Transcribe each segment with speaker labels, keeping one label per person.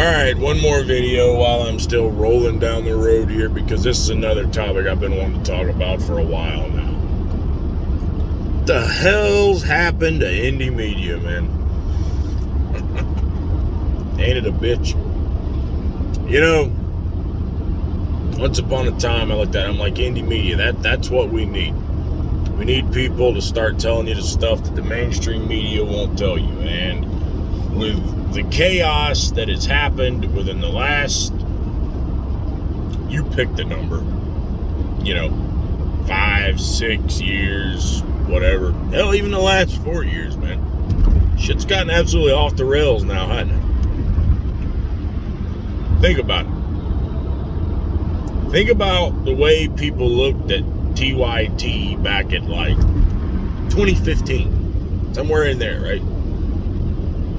Speaker 1: Alright, one more video while I'm still rolling down the road here, because this is another topic I've been wanting to talk about for a while now. What the hell's happened to indie media, man? Ain't it a bitch? You know, once upon a time I looked at it, I'm like, indie media, that's what we need. We need people to start telling you the stuff that the mainstream media won't tell you. And with the chaos that has happened within the last, you pick the number, 5, 6 years, whatever. Hell, even the last 4 years, man. Shit's gotten absolutely off the rails now, hasn't it? Think about it. Think about the way people looked at TYT back at like 2015. Somewhere in there, right?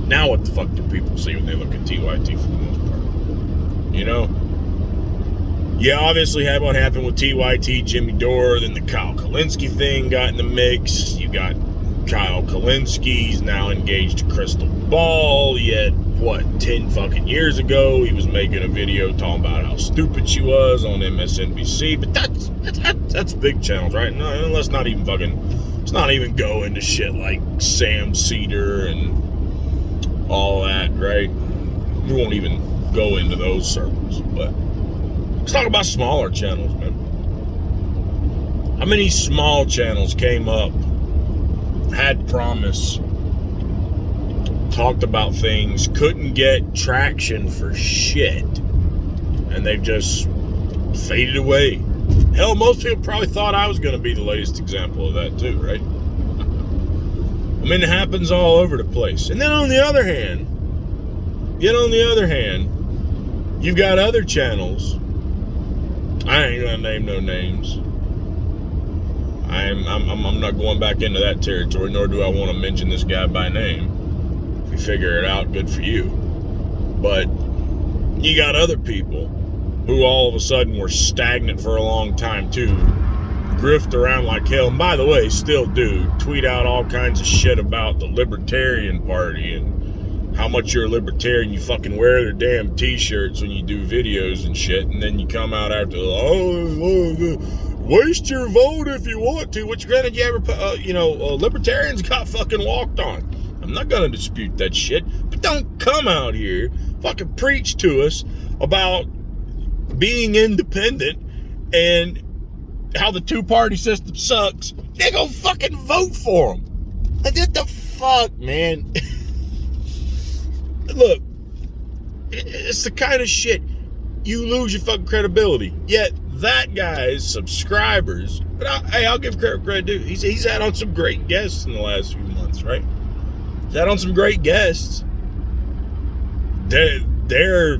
Speaker 1: Now what the fuck do people see when they look at TYT for the most part? You obviously had what happened with TYT, Jimmy Dore, then the Kyle Kulinski thing got in the mix. You got Kyle Kulinski, he's now engaged to Crystal Ball, yet, 10 fucking years ago, he was making a video talking about how stupid she was on MSNBC, but that's big channels, right? No, let's not even go into shit like Sam Cedar and all that, right? We won't even go into those circles, but let's talk about smaller channels, man. How many small channels came up, had promise, talked about things, couldn't get traction for shit, and they've just faded away? Hell, most people probably thought I was going to be the latest example of that too, right? I mean, it happens all over the place. And then on the other hand, you've got other channels. I ain't gonna name no names. I'm not going back into that territory, nor do I want to mention this guy by name. If you figure it out, good for you. But you got other people who all of a sudden were stagnant for a long time too, grift around like hell, and by the way, still do tweet out all kinds of shit about the Libertarian Party and how much you're a libertarian. You fucking wear their damn t-shirts when you do videos and shit, and then you come out after, waste your vote if you want to, which granted you ever libertarians got fucking walked on. I'm not gonna dispute that shit, but don't come out here fucking preach to us about being independent and how the two-party system sucks. They go fucking vote for them. Like, what the fuck, man? Look, it's the kind of shit you lose your fucking credibility. Yet that guy's subscribers, but I'll give credit due. He's had on some great guests in the last few months, right? He's had on some great guests. They're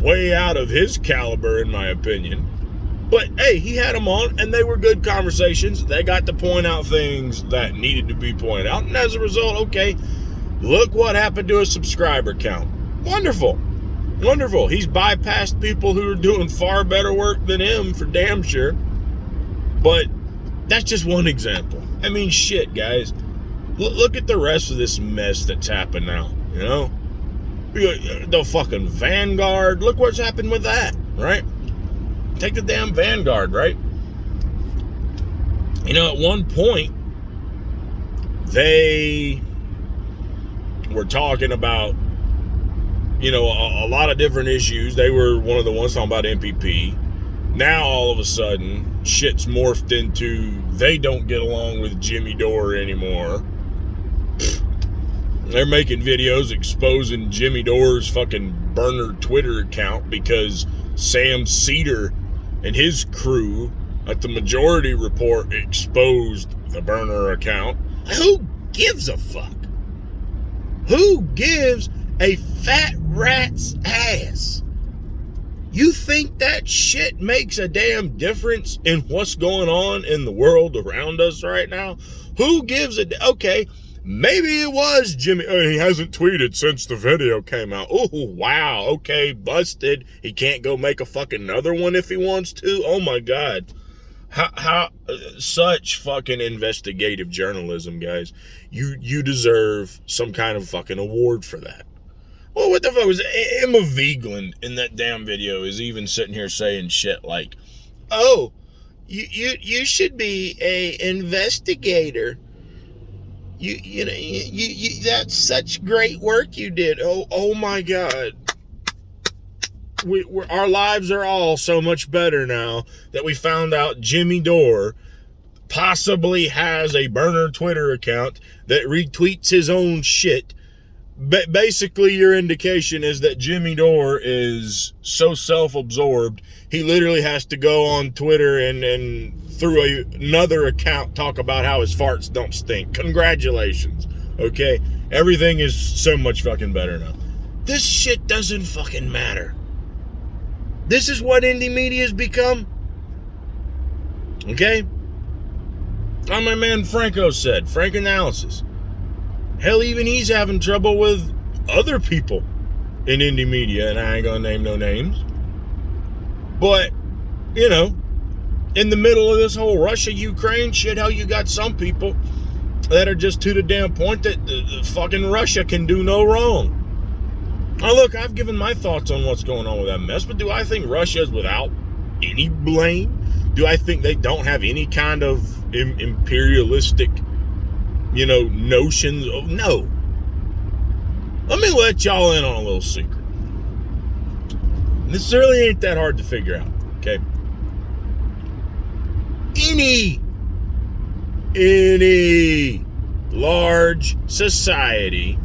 Speaker 1: way out of his caliber, in my opinion. But, hey, he had them on, and they were good conversations. They got to point out things that needed to be pointed out. And as a result, okay, look what happened to his subscriber count. Wonderful. Wonderful. He's bypassed people who are doing far better work than him, for damn sure. But that's just one example. I mean, shit, guys. Look at the rest of this mess that's happened now, The fucking Vanguard. Look what's happened with that, right? Take the damn Vanguard, right? At one point, they were talking about, a lot of different issues. They were one of the ones talking about MPP. Now, all of a sudden, shit's morphed into they don't get along with Jimmy Dore anymore. They're making videos exposing Jimmy Dore's fucking burner Twitter account because Sam Cedar and his crew at the Majority Report exposed the burner account. Who gives a fuck? Who gives a fat rat's ass? You think that shit makes a damn difference in what's going on in the world around us right now? Who gives a... Okay, maybe it was Jimmy. He hasn't tweeted since the video came out. Oh, wow. Okay, busted. He can't go make a fucking another one if he wants to. Oh, my God. How such fucking investigative journalism, guys. You deserve some kind of fucking award for that. Well, what the fuck was Emma Vigeland in that damn video is even sitting here saying shit like, "Oh, you should be a investigator. You that's such great work you did. Oh my God. Our lives are all so much better now that we found out Jimmy Dore possibly has a burner Twitter account that retweets his own shit. Basically, your indication is that Jimmy Dore is so self-absorbed, he literally has to go on Twitter and through another account talk about how his farts don't stink. Congratulations, okay? Everything is so much fucking better now. This shit doesn't fucking matter. This is what indie media has become. Okay? Like my man Franco said, Frank Analysis. Hell, even he's having trouble with other people in indie media, and I ain't gonna name no names. But, you know, in the middle of this whole Russia-Ukraine shit, how you got some people that are just to the damn point that the fucking Russia can do no wrong. Now, look, I've given my thoughts on what's going on with that mess, but do I think Russia is without any blame? Do I think they don't have any kind of imperialistic, notions? Oh, no. Let me let y'all in on a little secret. This really ain't that hard to figure out, okay? Any large society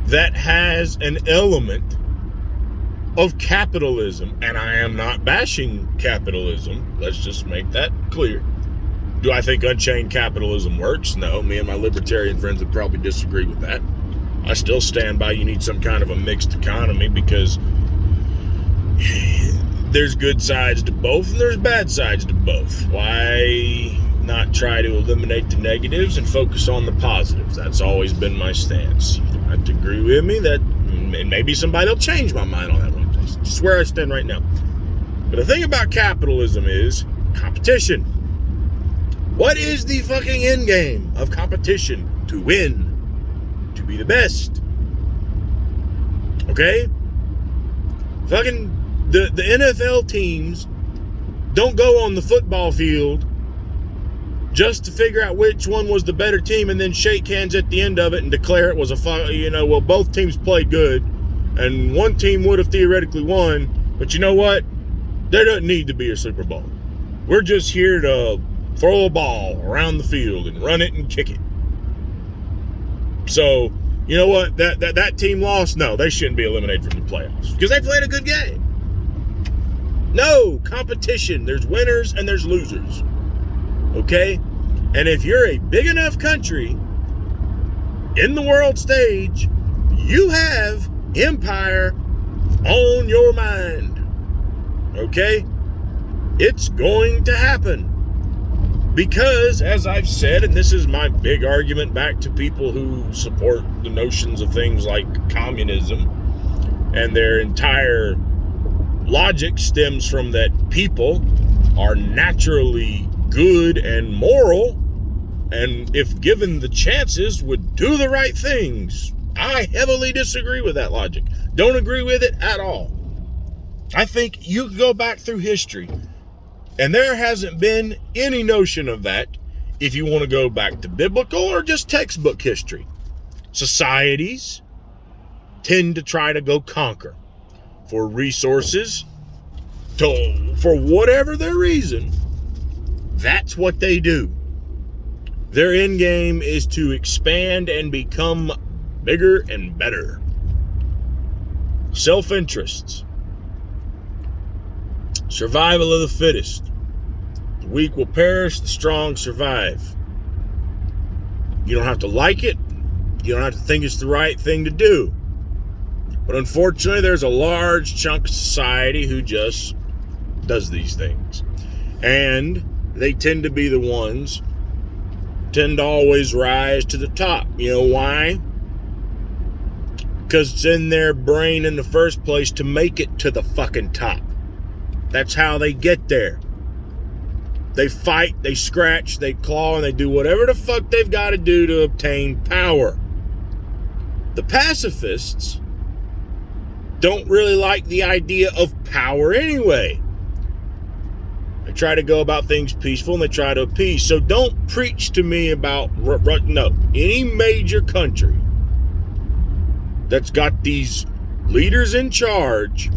Speaker 1: that has an element of capitalism, and I am not bashing capitalism, let's just make that clear. Do I think unchained capitalism works? No, me and my libertarian friends would probably disagree with that. I still stand by you need some kind of a mixed economy because there's good sides to both and there's bad sides to both. Why not try to eliminate the negatives and focus on the positives? That's always been my stance. You don't have to agree with me, and maybe somebody will change my mind on that one. Just where I stand right now. But the thing about capitalism is competition. What is the fucking end game of competition? To win. To be the best. Okay? Fucking the NFL teams don't go on the football field just to figure out which one was the better team and then shake hands at the end of it and declare it was well, both teams played good and one team would have theoretically won, but you know what? There doesn't need to be a Super Bowl. We're just here to throw a ball around the field and run it and kick it. So, you know what? That team lost? No, they shouldn't be eliminated from the playoffs because they played a good game. No, competition. There's winners and there's losers. Okay? And if you're a big enough country in the world stage, you have empire on your mind. Okay? It's going to happen. Because, as I've said, and this is my big argument back to people who support the notions of things like communism, and their entire logic stems from that people are naturally good and moral, and if given the chances, would do the right things. I heavily disagree with that logic. Don't agree with it at all. I think you could go back through history, and there hasn't been any notion of that if you want to go back to biblical or just textbook history. Societies tend to try to go conquer for resources, for whatever their reason. That's what they do. Their end game is to expand and become bigger and better. Self-interests. Survival of the fittest. The weak will perish, the strong survive. You don't have to like it. You don't have to think it's the right thing to do. But unfortunately, there's a large chunk of society who just does these things. And they tend to be the ones who tend to always rise to the top. You know why? Because it's in their brain in the first place to make it to the fucking top. That's how they get there. They fight, they scratch, they claw, and they do whatever the fuck they've got to do to obtain power. The pacifists don't really like the idea of power anyway. They try to go about things peaceful and they try to appease. So don't preach to me about, no, any major country that's got these leaders in charge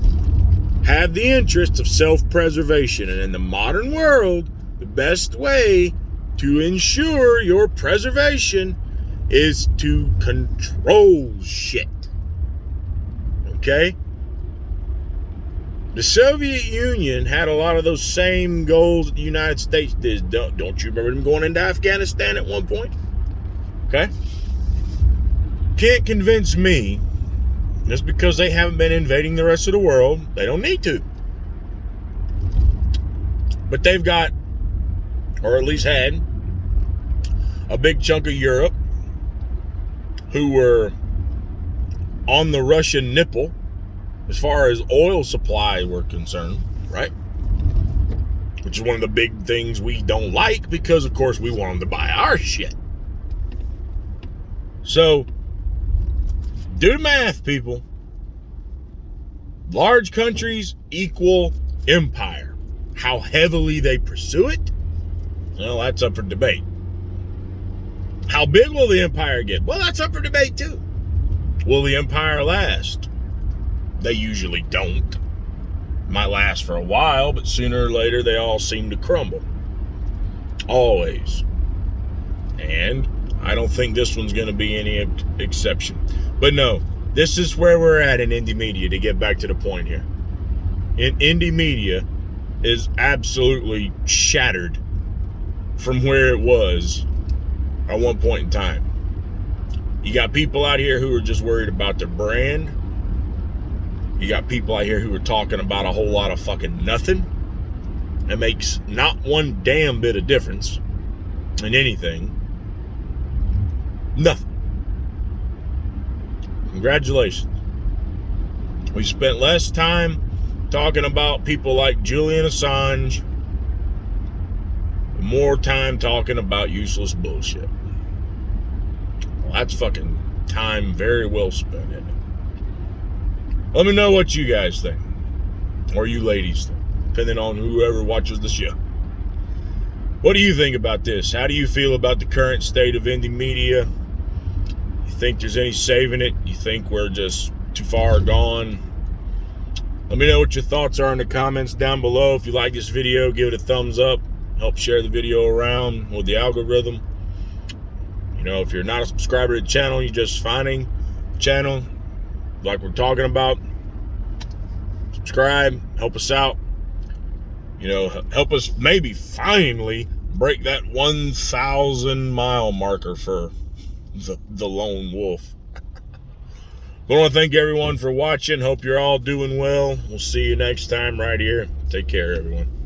Speaker 1: have the interests of self-preservation. And in the modern world, the best way to ensure your preservation is to control shit. Okay? The Soviet Union had a lot of those same goals that the United States did. Don't you remember them going into Afghanistan at one point? Okay? Can't convince me, just because they haven't been invading the rest of the world, they don't need to. But they've got, or at least had, a big chunk of Europe who were on the Russian nipple as far as oil supply were concerned, right? Which is one of the big things we don't like because, of course, we want them to buy our shit. So, do the math, people. Large countries equal empire. How heavily they pursue it? Well, that's up for debate. How big will the empire get? Well, that's up for debate too. Will the empire last? They usually don't. Might last for a while, but sooner or later they all seem to crumble. Always. And I don't think this one's going to be any exception. But no, this is where we're at in indie media, to get back to the point here. Indie media is absolutely shattered from where it was at one point in time. You got people out here who are just worried about their brand. You got people out here who are talking about a whole lot of fucking nothing. It makes not one damn bit of difference in anything. Nothing. Congratulations. We spent less time talking about people like Julian Assange, more time talking about useless bullshit. Well, that's fucking time very well spent, isn't it? Let me know what you guys think, or you ladies think, depending on whoever watches the show. What do you think about this? How do you feel about the current state of indie media? You think there's any saving it? You think we're just too far gone? Let me know what your thoughts are in the comments down below. If you like this video, give it a thumbs up. Help share the video around with the algorithm. You know, if you're not a subscriber to the channel, you're just finding the channel like we're talking about, subscribe, help us out. You know, help us maybe finally break that 1,000 mile marker for the lone wolf. I want to thank everyone for watching. Hope you're all doing well. We'll see you next time right here. Take care, everyone.